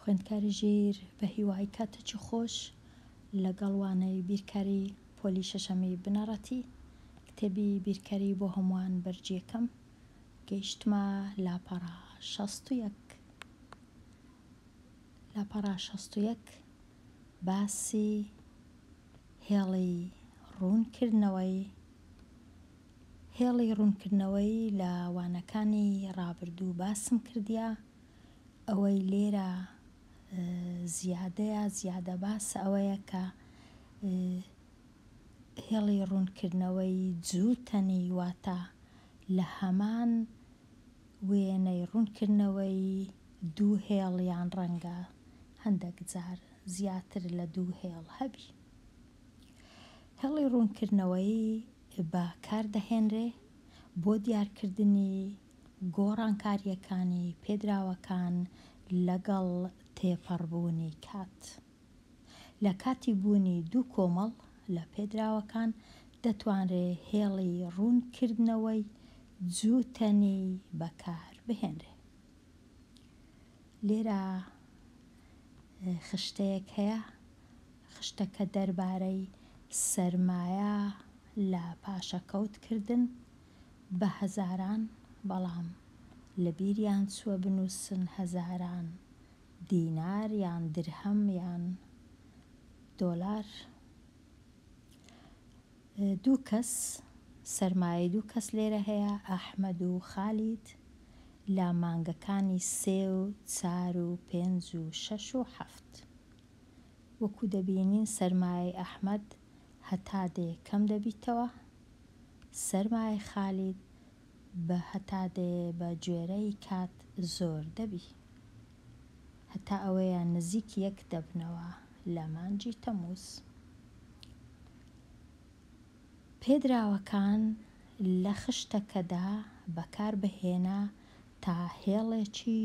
خوێندکاری ژیر بە هیوای کاتێکی خۆش لەگەڵوانەی بیرکاری پۆلی شەشەمی بنەڕەتی کتێبی بیرکاری بۆ هەمووان بەرجیەکەم گەیشتمە لاپەڕە 61 لاپەڕە 61 باسی هێڵی ڕوونکردنەوەی لە وانەکانی ڕابردوو باسم کردیا. ئەوەی لێرە زیادە باسە ئەوەیە کە هێڵی ڕوونکردنەوەی جووتەنی واتە لە هەمان وێنەی ڕوونکردنەوەی دوو هێڵ یان ڕەنگە هەندێک جار زیاتر لە دوو هێڵ هەبی. هێڵی ڕوونکردنەوەی بەکاردەهێنرێ بۆ دیارکردنی گۆڕانکاریەکانی پێدراوەکان لەگەڵ تێپەڕبوونی کات. لە کاتی بوونی دوو کۆمەڵ لە پێدراوەکان دەتوانرێت هێڵی ڕوونکردنەوەی جووتەنی بەکار بهێنرێ. لێرە خشتەیەک هەیە، خشتەکە دەربارەی سەرمایە لە پاشەکەوتکردن بە هەزاران، بەڵام لە بیریان چووە بنووسن هەزاران دینار یان درهەم یان دۆلار. سەرمایە دوو کەس لێرە هەیە، ئەحمەد و خالید، لە مانگەکانی 3 و 4 و 5 و 6 و 7. وەکو دەبینین سەرمایەی ئەحمەد هەتا دێ کەم دەبیتەوە، سەرمایەی خالید بە هەتا دێ بە گوێرەی کات زۆر دەبی، هەتا ئەوەیە نزیک 1 دەبنەوە لە مانگی تەمووز. پێدراوەکان لە خشتەکەدا بەکار بهێنا تا هێڵێکی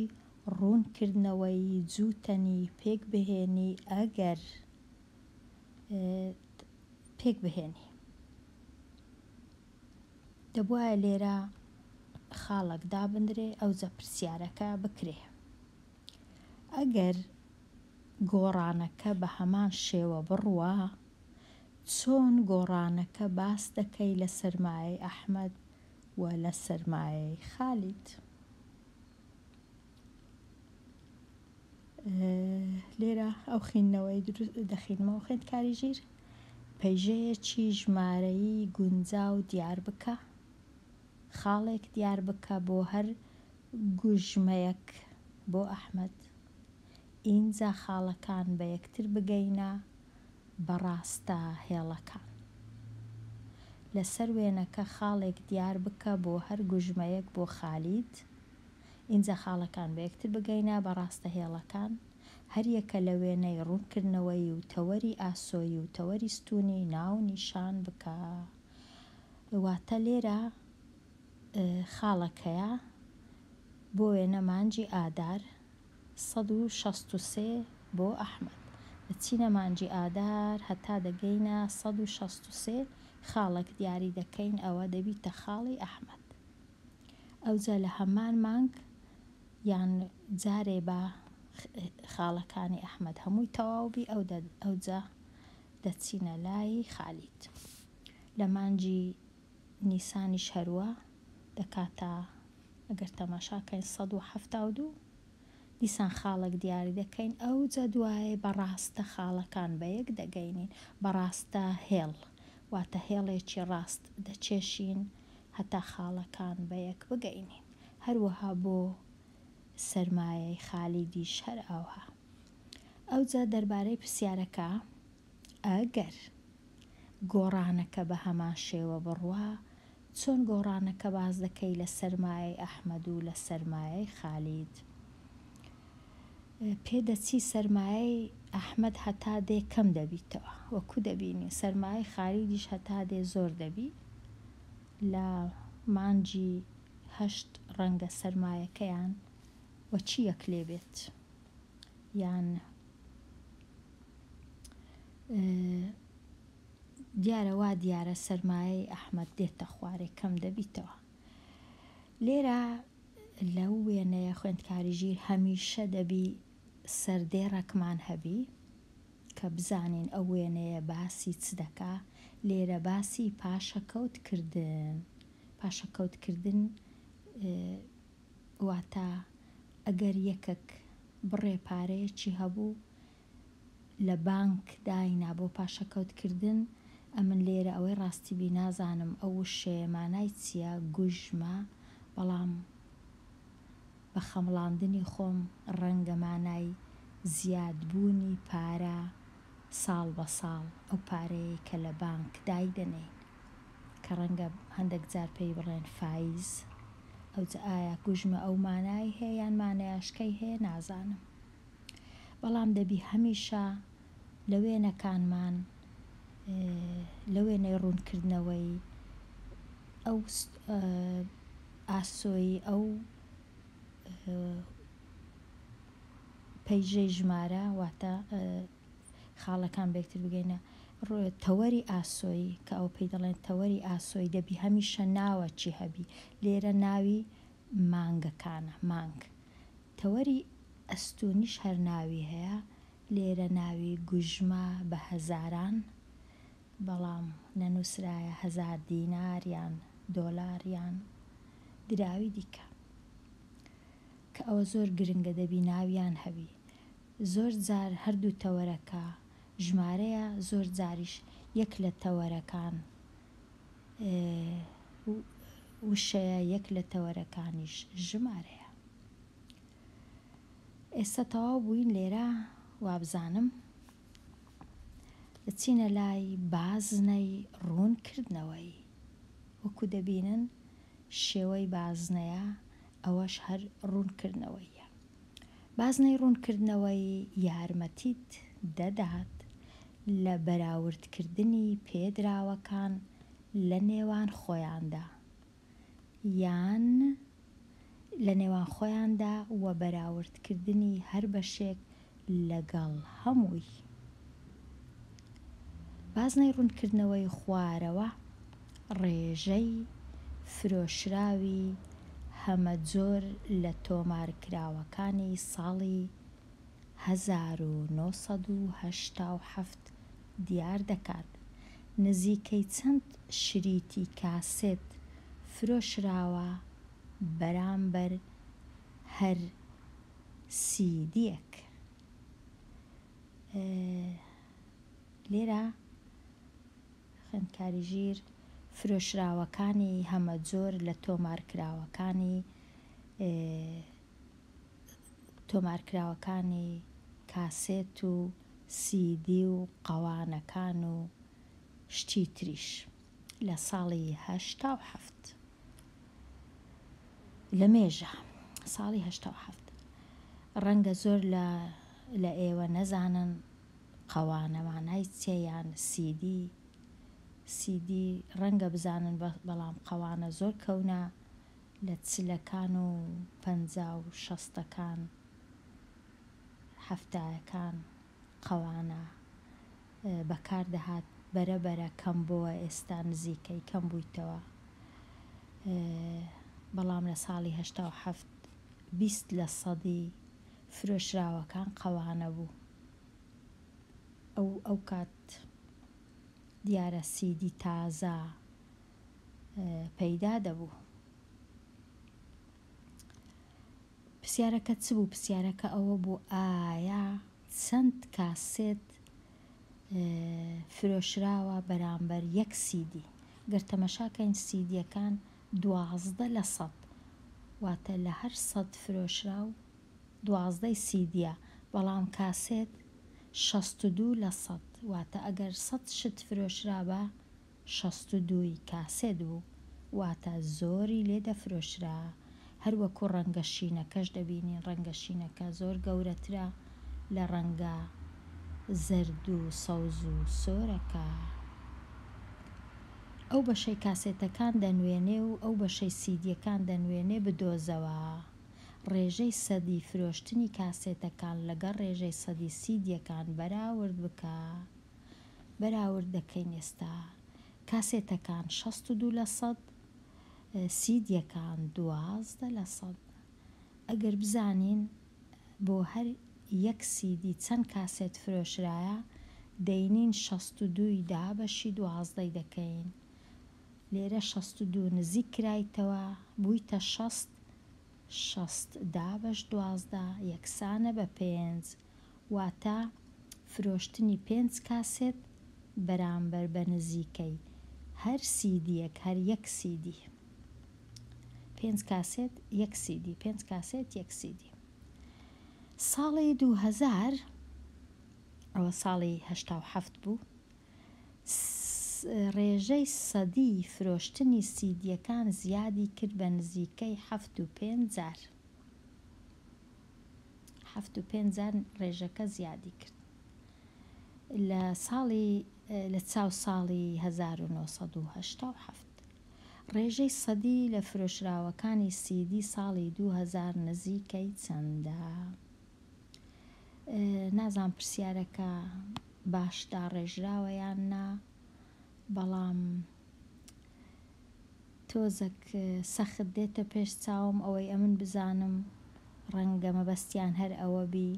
ڕوونکردنەوەی جووتەنی پێک بهێنی. دەبوایە لێرە خاڵێک دابدرێ، ئەوجا پرسیارەکە بکرێ: ئەگەر گۆڕانەکە بە هەمان شێوە بڕوە، چۆن گۆڕانەکە باس دەکەی لە سەرمایەی ئەحمەد و لە سەرمایەی خالید؟ لێرە ئەو خوێندنەوەی دەخینمەوە خوێندکاری ژیر. پەیژەیەکی ژمارەیی گونجاو دیار بکە، خاڵێک دیار بکە بۆ هەر گوژمەیەک بۆ ئەحمەد. ئینجا خاڵەکان بە یەکتر بگەینە بەڕاستە هێڵەکان. لەسەر وێنەکە خاڵێک دیار بکە بۆ هەر گوژمەیەک بۆ خالید. ئینجا خاڵەکان بە یەکتر بگەینە بەڕاستە هێڵەکان. هەر یەکە لە وێنەی ڕوونکردنەوەی و تەوەری ئاسۆیی و تەوەری ستوونی ناو نیشان بکە. واتە لێرە خاڵەکەیە بۆ وێنە مانگی ئادار 163 بۆ ئەحمەد. دەچینە مانگی ئادار هەتا دەگەینە 163 خاڵێک دیاری دەکەین، ئەوە دەبیتە خاڵی ئەحمەد. ئەوجا لە هەمان مانگ یان جارێ بە خاڵەکانی ئەحمەد هەمووی تەواوبی، ئەوجا دەچینە لای خالید. لە مانگی نیسانیش هەروە دەکاتە، ئەگەر تەماشاکەین 172 دیسان خاڵێک دیاری دەکەین، ئەوجا دوایێ بەڕاستە خاڵەکان بە یەک دەگەینین، بەڕاستە هێڵ واتە هێڵێکی ڕاست دەچێشین هەتا خاڵەکان بە یەک بگەینین. هەروەها بۆ سەرمایەی خالیدیش هەر ئەوها. ئەوجا دەربارەی پرسیارەکە: ئەگەر گۆڕانەکە بە هەمان شێوە بڕوە، چۆن گۆڕانەکە باز دەکەی لە سەرمایەی ئەحمەد و لە سەرمایەی خالید؟ پێدەچی سەرمایەی ئەحمەد هەتا دێ کەم دەبیتەوە، وەکو دەبینی سەرمایەی خالیدیش هەتا دێ زۆر دەبی. لە مانگی 8 ڕەنگە سەرمایەکەیان وەچی یەک لێ بێت، یان دیارە سەرمایەی ئەحمەد دێتە خوارێ کەم دەبیتەوە. لێرە لەو وێنەیە خوێندکاری ژیر هەمیشە دەبی سەردێڕێکمان هەبی کە بزانین ئەو وێنەیە باسی چ دەکا. لێرە باسی پاشەکەوتکردن واتە ئەگەر یەکێک بڕێ پارەیەکی هەبوو لە بانک داینا بۆ پاشەکەوتکردن، ئەمن لێرە ئەوەی ڕاستیبی نازانم ئەو شێمانای چییە گوژمە، بەڵام بە خەمڵاندنی خۆم ڕەنگەمانای زیادبوونی پارە ساڵ بە ساڵ ئەو پارەیە کە لە بانک دایدەنێن کە ڕەنگە هەندێک جار پێی بڵێن فایز. ئەوجا ئایا گوژمە ئەو مانای هەیە یان مانایشکەی هەیە نازانم، بەڵام دەبی هەمیشە لە وێنەکانمان لە وێنەی ڕوونکردنەوەی ئەو ئاسۆی ئەو پەیژەی ژمارە واتە خاڵەکان بێکتر بگەینە تەوەری ئاسۆی کە ئەو پێی دەڵێن تەوەری ئاسۆی دەبی هەمیشە ناوە چی هەبی. لێرە ناوی مانگەکانە، مانگ. تەوەری ئەستونیش هەر ناوی هەیە، لێرە ناوی گوژمە بە هەزاران، بەڵام نەنووسرایە 1000 دینار یان دۆلار یان دراوی دیکە کە ئەوە زۆر گرنگە دەبی ناویان هەبی. زۆر جار هەردوو تەوەرەکە ژمارەیە، زۆر جاریش یەک لە تەوەرەکان وشەیە، یەک لە تەوەرەکانیش ژمارەیە. ئێستا تەواو بووین لێرە وابزانم دەچینە لای بازنەی ڕوونکردنەوەی. وەکو دەبینن شێوەی بازنەیە ئەوەش هەر ڕوونکردنەوەیە. بازنەی ڕوونکردنەوەی یارمەتیت دەدات لە بەراوردکردنی پێدراوەکان لە نێوان خۆیاندا یان لە نێوان خۆیاندا و بەراوردکردنی هەر بەشێک لەگەڵ هەمووی. بازنەی ڕوونکردنەوەی خوارەوە ڕێژەی فرۆشراوی هەمەجۆر لە تۆمارکراوەکانی ساڵی 1987 دیار دەکات. نزیکەی چەند شریتی کاسێت فرۆشراوە بەرامبەر هەر سیدیەک. لێرە خوێندکاریژیر فرۆشراوەکانی هەمەجۆر لە تۆمارکراوەکانی کاسێت و سیدی و قەوانەکان و شتی تریش لە ساڵی 87 لە مێژە ساڵی 87. ڕەنگە زۆر لە ئێوە نەزانن قەوانەمانای چیان سیدی ڕەنگە بزانن، بەڵام قەوانە زۆر کەونە لە چلەکان و 50 و 60ەکان 70ەکان قەوانە بەکاردەهات. بەرەبەرە کەم بووە، ئێستا نزیکەی کەم بوویتەوە، بەڵام لە ساڵی 87 20% فرۆشراوەکان قەوانە بوو. ئەو کات دیارە سیدی تازە پەیدا دەبوو. پرسیارەکە چ بوو؟ پرسیارەکە ئەوە بوو ئایا چەند کاسێت فرۆشراوە بەرامبەر یەک سیدی. گەر تەمەشاکەین سیدیەکان 12%، واتە لە هەر 100 فرۆشراو 12 سیدیە، بەڵام کاسێت 62%، واتە ئەگەر 100 شت فرۆشرا بە 62 کاسێت بوو، واتە زۆری لێ دەفرۆشرا. هەروەکو ڕەنگە شینەکەش دەبینین، ڕەنگە شینەکە زۆر گەورەترە لە ڕەنگە زەرد و سەوز و سۆرەکە. ئەو بەشەی کاسێتەکان دەنوێنێ و ئەو بەشەی سیدیەکان دەنوێنێ بدۆزەوە. ڕێژەی سەدی فرۆشتنی کاسێتەکان لەگەڵ ڕێژەی سەدی سیدیەکان بەراورد بکە. بەراورد دەکەین ئێستا. کاسێتەکان 62%، سیدیەکان 12%. ئەگەر بزانین بۆ هەر یەک سیدی چەند کاسێت فرۆشرایە دەینین 62 دا بەشی 12 دەکەین. لێرە 62 نزیک کرایتەوە بوویتە 60 دا بەش 12 یەکسانە بە 5 واتە فرۆشتنی 5 کاسێت بەرامبەر بە نزیکەی هەر سیدیەک هەر یەک سیدی 5 کاسێت یەک سیدی 5 کاسێت یەک سیدی. ساڵی 2000 ئەوە ساڵی 87 بوو، ڕێژەی سەدی فرۆشتنی سیدیەکان زیادی کرد بە نزیکەی 75 جار. 75 جار ڕێژەکە زیادی کرد لە چاو ساڵی 1970. ڕێژەی سەدی لە فرۆشراوەکانی سیدی ساڵی 2000 نزیکەی چەندە؟ نازانم پرسیارەکە باش داڕێژراوە یان نا، بەڵام تۆزێک سەخت دێتە پێش چاوم ئەوەی ئەمن بزانم ڕەنگە مەبەستیان هەر ئەوە بی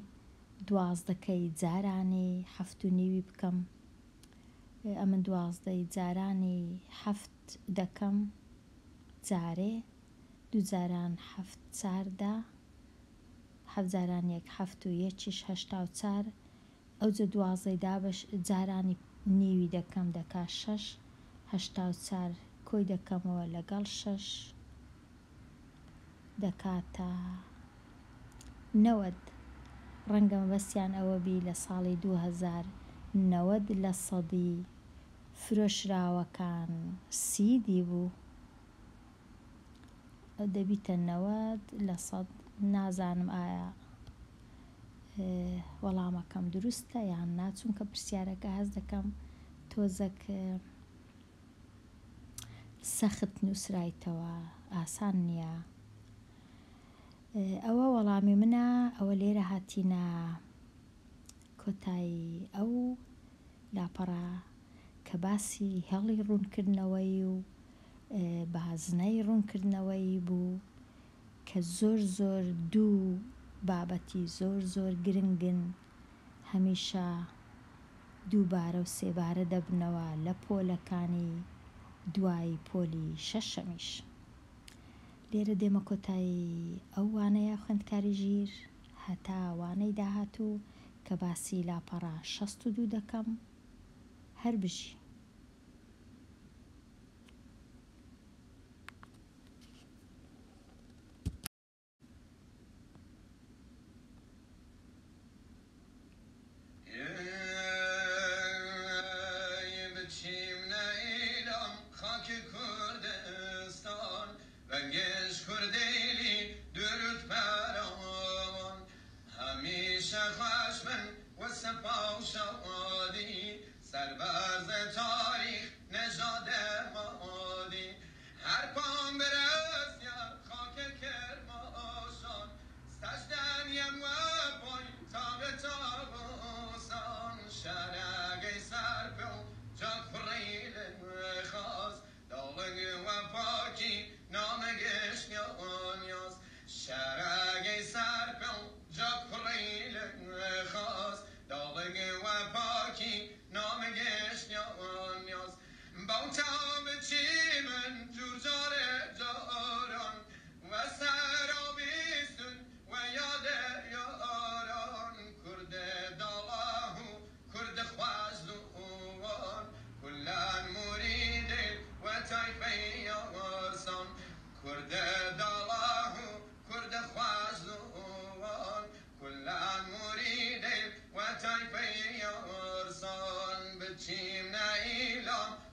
12کەی جارانی 7.5 بکەم، ئەمن 12ی جارانی 7 دەکەم جارێ 2 جاران 7 4دا 7 جاران 1 7 و 1 84 ئەوجە 12ی دابش جارانی نیوی دەکەم دەکا 6 84 کۆی دەکەمەوە لەگەڵ 6 دەکاتە 90. ڕەنگە مەبەستیان ئەوە بی لە ساڵی 2000 90 لە سەدی فرۆشراوەکان سیدی بوو، دەبیتە 90 لە سەد. نازانم ئایا وەڵامەکەم دروستە یان نا، چونکە پرسیارەکە هەز دەکەم تۆزێک سەخت نووسرایتەوە ئاسان نییە. ئەوە وەڵامی منە. ئەوە لێرە هاتیینە کۆتایی ئەو لاپەڕە کە باسی هێڵی ڕوونکردنەوەی و بازنەی ڕوونکردنەوەی بوو کە زۆر دوو بابەتی زۆر گرنگن، هەمیشە دووبارە و سێبارە دەبنەوە لە پۆلەکانی دوای پۆلی شەشەمیش. لێرە دێمە کۆتایی ئەو وانەیە خوێندکاری ژیر هەتا وانەی داهاتوو کە باسی لاپەڕە 62 دەکەم هەر بژی.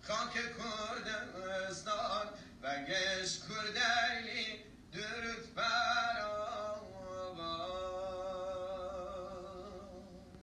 خاک